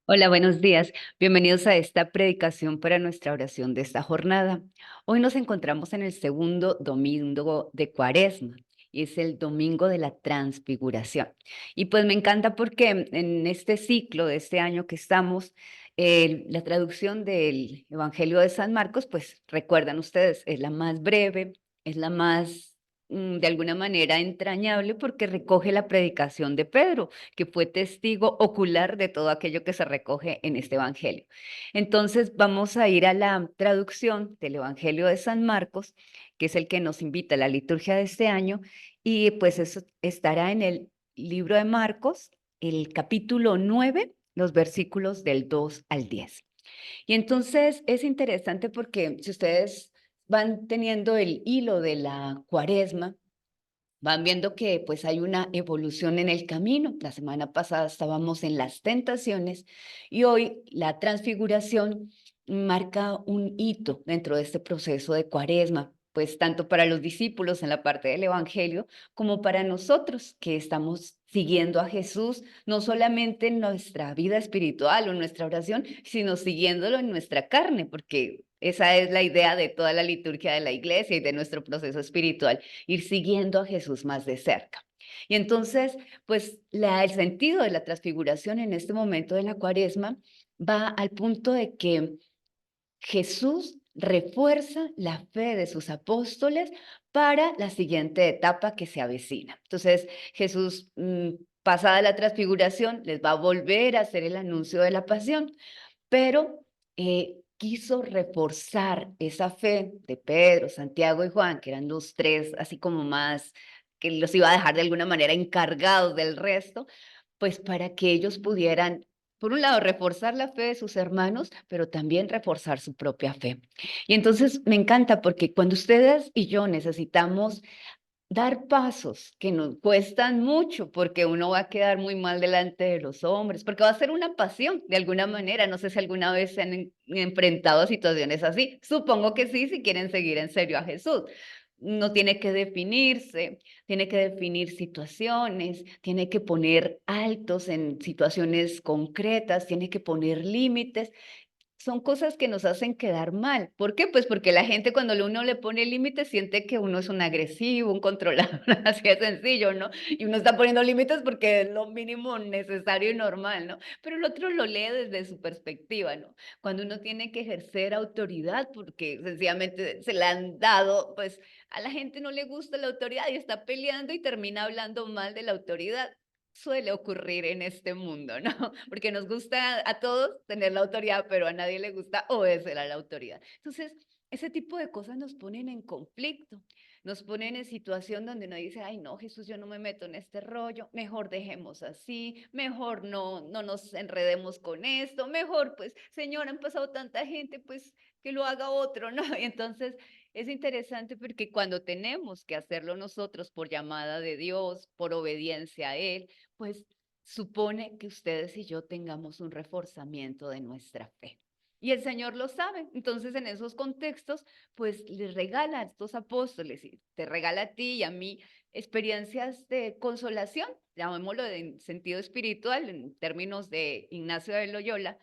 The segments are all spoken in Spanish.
Hola, buenos días. Bienvenidos a esta predicación para nuestra oración de esta jornada. Hoy nos encontramos en el segundo domingo de Cuaresma y es el domingo de la Transfiguración. Y pues me encanta porque en este ciclo de este año que estamos, la traducción del Evangelio de San Marcos, pues recuerdan ustedes, es la más breve, es la más de alguna manera entrañable porque recoge la predicación de Pedro, que fue testigo ocular de todo aquello que se recoge en este Evangelio. Entonces vamos a ir a la traducción del Evangelio de San Marcos, que es el que nos invita a la liturgia de este año, y pues eso estará en el libro de Marcos, el capítulo 9, los versículos del 2 al 10. Y entonces es interesante porque si ustedes van teniendo el hilo de la cuaresma, van viendo que pues hay una evolución en el camino. La semana pasada estábamos en las tentaciones y hoy la transfiguración marca un hito dentro de este proceso de cuaresma, pues tanto para los discípulos en la parte del Evangelio como para nosotros que estamos siguiendo a Jesús, no solamente en nuestra vida espiritual o en nuestra oración, sino siguiéndolo en nuestra carne, porque esa es la idea de toda la liturgia de la iglesia y de nuestro proceso espiritual, ir siguiendo a Jesús más de cerca. Y entonces, pues el sentido de la transfiguración en este momento de la cuaresma va al punto de que Jesús refuerza la fe de sus apóstoles para la siguiente etapa que se avecina. Entonces, Jesús, pasada la transfiguración, les va a volver a hacer el anuncio de la pasión, pero quiso reforzar esa fe de Pedro, Santiago y Juan, que eran los tres así como más, que los iba a dejar de alguna manera encargados del resto, pues para que ellos pudieran, por un lado, reforzar la fe de sus hermanos, pero también reforzar su propia fe. Y entonces me encanta porque cuando ustedes y yo necesitamos dar pasos que nos cuestan mucho, porque uno va a quedar muy mal delante de los hombres, porque va a ser una pasión de alguna manera. No sé si alguna vez se han enfrentado a situaciones así. Supongo que sí, si quieren seguir en serio a Jesús. No tiene que definirse, tiene que definir situaciones, tiene que poner altos en situaciones concretas, tiene que poner límites. Son cosas que nos hacen quedar mal. ¿Por qué? Pues porque la gente cuando uno le pone límites siente que uno es un agresivo, un controlador, así de sencillo, ¿no? Y uno está poniendo límites porque es lo mínimo necesario y normal, ¿no? Pero el otro lo lee desde su perspectiva, ¿no? Cuando uno tiene que ejercer autoridad porque sencillamente se la han dado, pues a la gente no le gusta la autoridad y está peleando y termina hablando mal de la autoridad. Suele ocurrir en este mundo, ¿no? Porque nos gusta a todos tener la autoridad, pero a nadie le gusta obedecer a la autoridad. Entonces, ese tipo de cosas nos ponen en conflicto, nos ponen en situación donde uno dice, ay, no, Jesús, yo no me meto en este rollo, mejor dejemos así, mejor no nos enredemos con esto, mejor, pues, Señor, han pasado tanta gente, pues, que lo haga otro, ¿no? Y entonces, es interesante porque cuando tenemos que hacerlo nosotros por llamada de Dios, por obediencia a Él, pues supone que ustedes y yo tengamos un reforzamiento de nuestra fe. Y el Señor lo sabe. Entonces, en esos contextos, pues les regala a estos apóstoles y te regala a ti y a mí experiencias de consolación, llamémoslo en sentido espiritual, en términos de Ignacio de Loyola,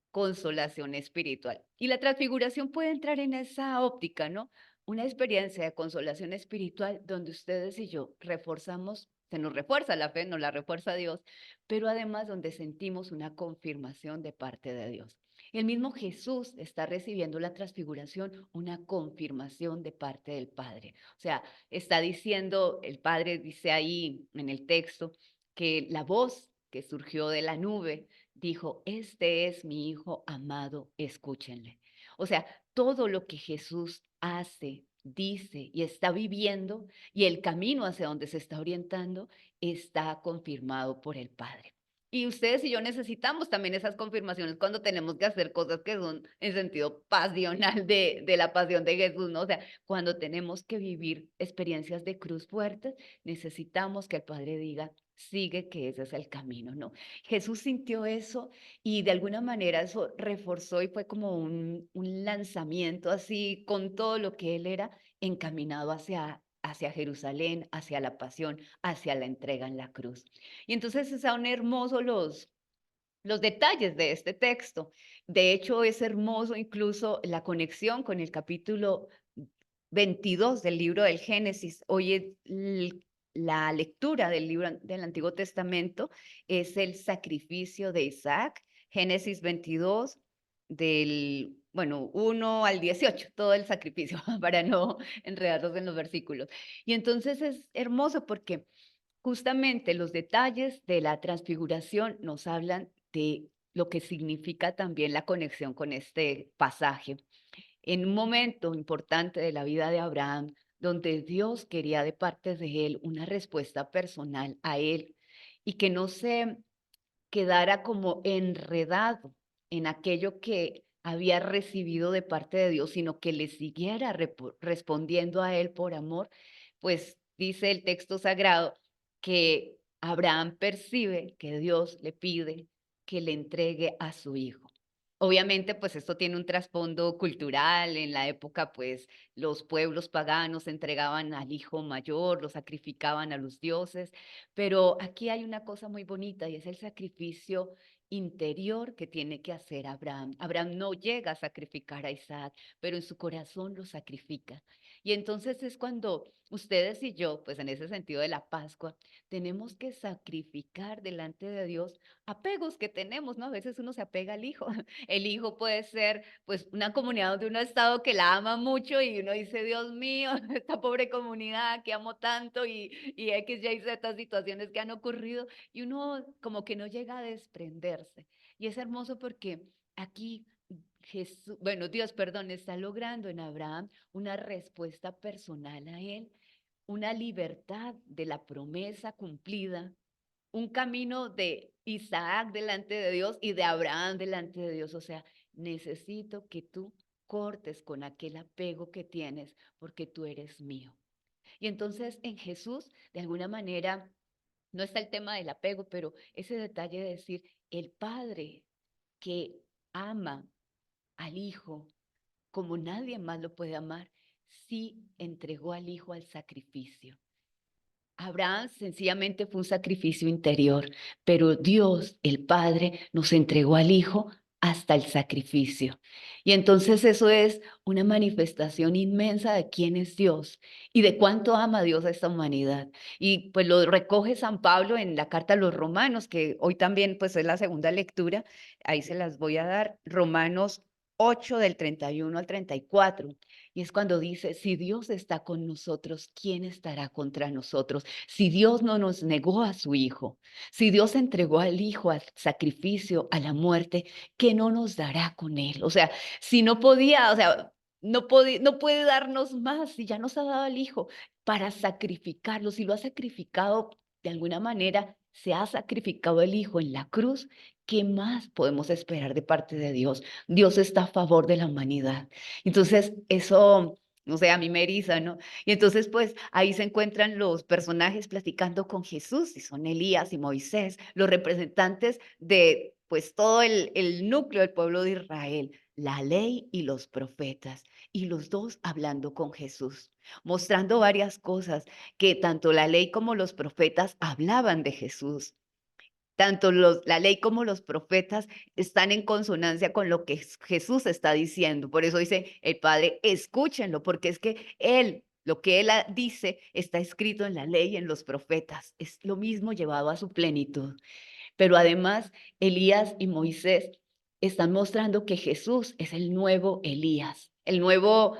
consolación espiritual. Y la transfiguración puede entrar en esa óptica, ¿no? Una experiencia de consolación espiritual donde ustedes y yo reforzamos, se nos refuerza la fe, nos la refuerza Dios, pero además donde sentimos una confirmación de parte de Dios. El mismo Jesús está recibiendo la transfiguración, una confirmación de parte del Padre. O sea, está diciendo, el Padre dice ahí en el texto, que la voz que surgió de la nube dijo, este es mi hijo amado, escúchenle. O sea, todo lo que Jesús hace, dice y está viviendo y el camino hacia donde se está orientando está confirmado por el Padre. Y ustedes y yo necesitamos también esas confirmaciones cuando tenemos que hacer cosas que son en sentido pasional de la pasión de Jesús, ¿no? O sea, cuando tenemos que vivir experiencias de cruz fuertes, necesitamos que el Padre diga, sigue que ese es el camino, ¿no? Jesús sintió eso y de alguna manera eso reforzó y fue como un lanzamiento así con todo lo que él era encaminado hacia Jerusalén, hacia la pasión, hacia la entrega en la cruz. Y entonces son hermosos los detalles de este texto. De hecho, es hermoso incluso la conexión con el capítulo 22 del libro del Génesis. Hoy la lectura del libro del Antiguo Testamento es el sacrificio de Isaac, Génesis 22 del, bueno, 1 al 18, todo el sacrificio, para no enredarlos en los versículos. Y entonces es hermoso porque justamente los detalles de la transfiguración nos hablan de lo que significa también la conexión con este pasaje. En un momento importante de la vida de Abraham, donde Dios quería de parte de él una respuesta personal a él y que no se quedara como enredado en aquello que había recibido de parte de Dios, sino que le siguiera respondiendo a él por amor, pues dice el texto sagrado que Abraham percibe que Dios le pide que le entregue a su hijo. Obviamente, pues esto tiene un trasfondo cultural. En la época, pues los pueblos paganos entregaban al hijo mayor, lo sacrificaban a los dioses, pero aquí hay una cosa muy bonita y es el sacrificio interior que tiene que hacer Abraham. Abraham no llega a sacrificar a Isaac, pero en su corazón lo sacrifica. Y entonces es cuando ustedes y yo, pues en ese sentido de la Pascua, tenemos que sacrificar delante de Dios apegos que tenemos, ¿no? A veces uno se apega al hijo. El hijo puede ser, pues, una comunidad donde uno ha estado que la ama mucho y uno dice, Dios mío, esta pobre comunidad que amo tanto y X, Y, Z situaciones que han ocurrido y uno como que no llega a desprenderse. Y es hermoso porque aquí Jesús, bueno, Dios, perdón, está logrando en Abraham una respuesta personal a él, una libertad de la promesa cumplida, un camino de Isaac delante de Dios y de Abraham delante de Dios. O sea, necesito que tú cortes con aquel apego que tienes porque tú eres mío. Y entonces en Jesús, de alguna manera, no está el tema del apego, pero ese detalle de decir, el Padre que ama al Hijo como nadie más lo puede amar, sí entregó al Hijo al sacrificio. Abraham sencillamente fue un sacrificio interior, pero Dios, el Padre, nos entregó al Hijo hasta el sacrificio. Y entonces eso es una manifestación inmensa de quién es Dios y de cuánto ama Dios a esta humanidad. Y pues lo recoge San Pablo en la carta a los Romanos, que hoy también pues es la segunda lectura, ahí se las voy a dar, Romanos 8 del 31 al 34. Y es cuando dice, si Dios está con nosotros, ¿quién estará contra nosotros? Si Dios no nos negó a su Hijo, si Dios entregó al Hijo al sacrificio, a la muerte, ¿qué no nos dará con Él? O sea, si no podía, o sea, no puede darnos más, si ya nos ha dado al Hijo para sacrificarlo, si lo ha sacrificado de alguna manera, se ha sacrificado el Hijo en la cruz, ¿qué más podemos esperar de parte de Dios? Dios está a favor de la humanidad. Entonces, eso, no sé, a mí me eriza, ¿no? Y entonces, pues ahí se encuentran los personajes platicando con Jesús, y son Elías y Moisés, los representantes de, pues, todo el núcleo del pueblo de Israel, la ley y los profetas, y los dos hablando con Jesús, mostrando varias cosas que tanto la ley como los profetas hablaban de Jesús. Tanto la ley como los profetas están en consonancia con lo que Jesús está diciendo. Por eso dice el Padre, escúchenlo, porque es que Él, lo que Él dice, está escrito en la ley y en los profetas. Es lo mismo llevado a su plenitud. Pero además, Elías y Moisés están mostrando que Jesús es el nuevo Elías, el nuevo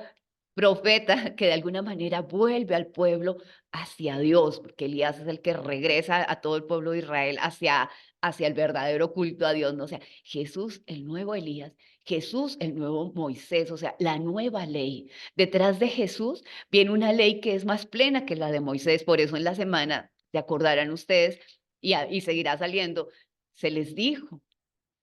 profeta que de alguna manera vuelve al pueblo hacia Dios, porque Elías es el que regresa a todo el pueblo de Israel hacia el verdadero culto a Dios, ¿no? O sea, Jesús, el nuevo Elías, Jesús, el nuevo Moisés, o sea, la nueva ley. Detrás de Jesús viene una ley que es más plena que la de Moisés, por eso en la semana, se acordarán ustedes, y seguirá saliendo, se les dijo.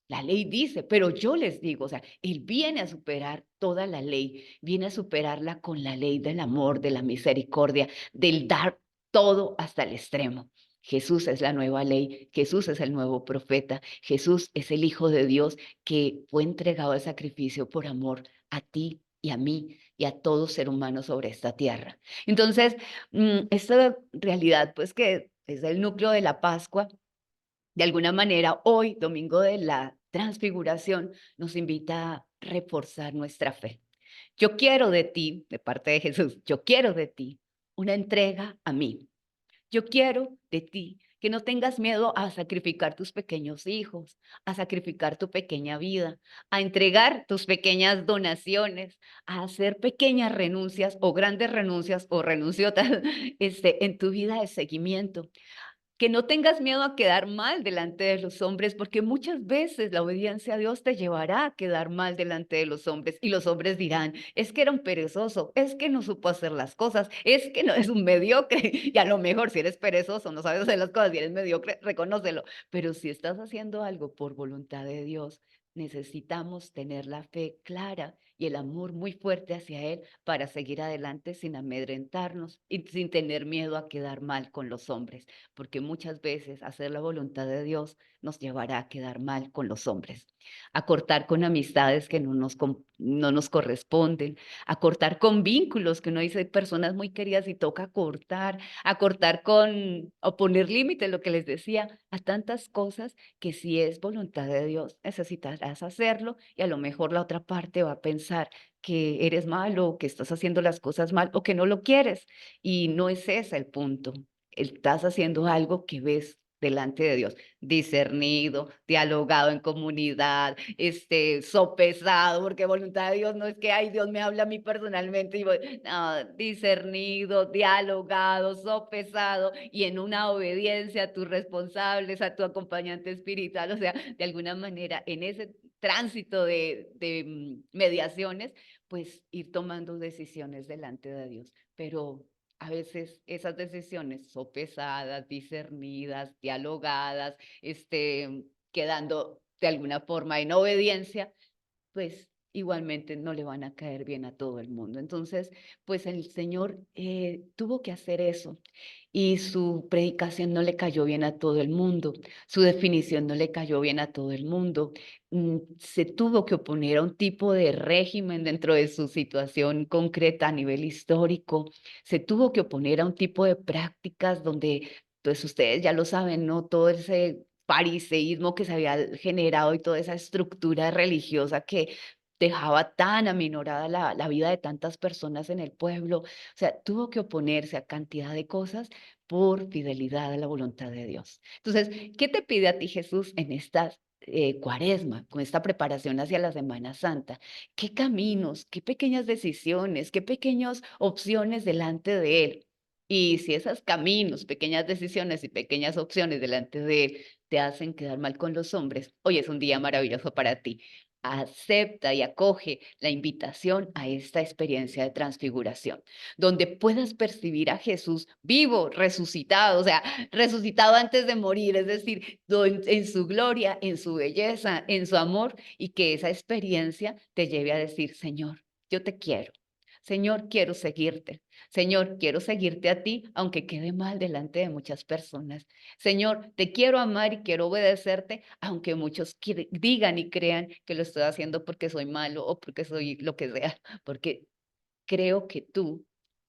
La ley dice, pero yo les digo, o sea, Él viene a superar toda la ley, viene a superarla con la ley del amor, de la misericordia, del dar todo hasta el extremo. Jesús es la nueva ley, Jesús es el nuevo profeta, Jesús es el Hijo de Dios que fue entregado al sacrificio por amor a ti y a mí y a todo ser humano sobre esta tierra. Entonces, esta realidad, pues que es el núcleo de la Pascua, De alguna manera, hoy, domingo de la transfiguración, nos invita a reforzar nuestra fe. Yo quiero de ti, de parte de Jesús, yo quiero de ti una entrega a mí. Yo quiero de ti que no tengas miedo a sacrificar tus pequeños hijos, a sacrificar tu pequeña vida, a entregar tus pequeñas donaciones, a hacer pequeñas renuncias o grandes renuncias o renunciotas en tu vida de seguimiento. Que no tengas miedo a quedar mal delante de los hombres, porque muchas veces la obediencia a Dios te llevará a quedar mal delante de los hombres y los hombres dirán, es que era un perezoso, es que no supo hacer las cosas, es que no es un mediocre y a lo mejor si eres perezoso, no sabes hacer las cosas y eres mediocre, reconócelo, pero si estás haciendo algo por voluntad de Dios, necesitamos tener la fe clara y el amor muy fuerte hacia Él para seguir adelante sin amedrentarnos y sin tener miedo a quedar mal con los hombres porque muchas veces hacer la voluntad de Dios nos llevará a quedar mal con los hombres, a cortar con amistades que no nos corresponden, a cortar con vínculos que uno dice personas muy queridas y toca cortar, a cortar con, o poner límites, lo que les decía, a tantas cosas que si es voluntad de Dios necesitarás hacerlo y a lo mejor la otra parte va a pensar que eres malo, que estás haciendo las cosas mal o que no lo quieres. Y no es ese el punto. Estás haciendo algo que ves delante de Dios, discernido, dialogado en comunidad, sopesado, porque voluntad de Dios no es que, ay, Dios me habla a mí personalmente, y voy, no, discernido, dialogado, sopesado y en una obediencia a tus responsables, a tu acompañante espiritual, o sea, de alguna manera en ese tránsito de mediaciones, pues ir tomando decisiones delante de Dios, pero a veces esas decisiones son pesadas, discernidas, dialogadas, quedando de alguna forma en obediencia, pues igualmente no le van a caer bien a todo el mundo. Entonces, pues el Señor tuvo que hacer eso y su predicación no le cayó bien a todo el mundo, su definición no le cayó bien a todo el mundo. Se tuvo que oponer a un tipo de régimen dentro de su situación concreta a nivel histórico, se tuvo que oponer a un tipo de prácticas donde, pues ustedes ya lo saben, ¿no? Todo ese fariseísmo que se había generado y toda esa estructura religiosa que dejaba tan aminorada la vida de tantas personas en el pueblo. O sea, tuvo que oponerse a cantidad de cosas por fidelidad a la voluntad de Dios. Entonces, ¿qué te pide a ti Jesús en esta cuaresma, con esta preparación hacia la Semana Santa? ¿Qué caminos, qué pequeñas decisiones, qué pequeñas opciones delante de Él? Y si esos caminos, pequeñas decisiones y pequeñas opciones delante de Él te hacen quedar mal con los hombres, hoy es un día maravilloso para ti. Acepta y acoge la invitación a esta experiencia de transfiguración, donde puedas percibir a Jesús vivo, resucitado, o sea, resucitado antes de morir, es decir, en su gloria, en su belleza, en su amor, y que esa experiencia te lleve a decir, Señor, yo te quiero. Señor, quiero seguirte. Señor, quiero seguirte a ti, aunque quede mal delante de muchas personas. Señor, te quiero amar y quiero obedecerte, aunque muchos digan y crean que lo estoy haciendo porque soy malo o porque soy lo que sea, porque creo que tú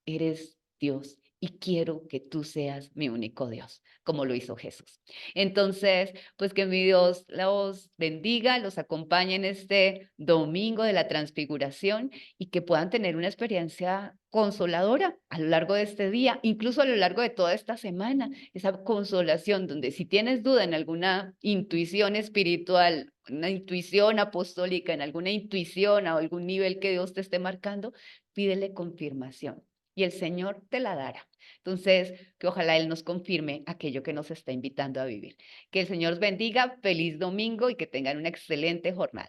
eres Dios y quiero que tú seas mi único Dios, como lo hizo Jesús. Entonces, pues que mi Dios los bendiga, los acompañe en este domingo de la transfiguración y que puedan tener una experiencia consoladora a lo largo de este día, incluso a lo largo de toda esta semana, esa consolación donde si tienes duda en alguna intuición espiritual, una intuición apostólica, en alguna intuición o algún nivel que Dios te esté marcando, pídele confirmación y el Señor te la dará. Entonces, que ojalá Él nos confirme aquello que nos está invitando a vivir. Que el Señor os bendiga, feliz domingo y que tengan una excelente jornada.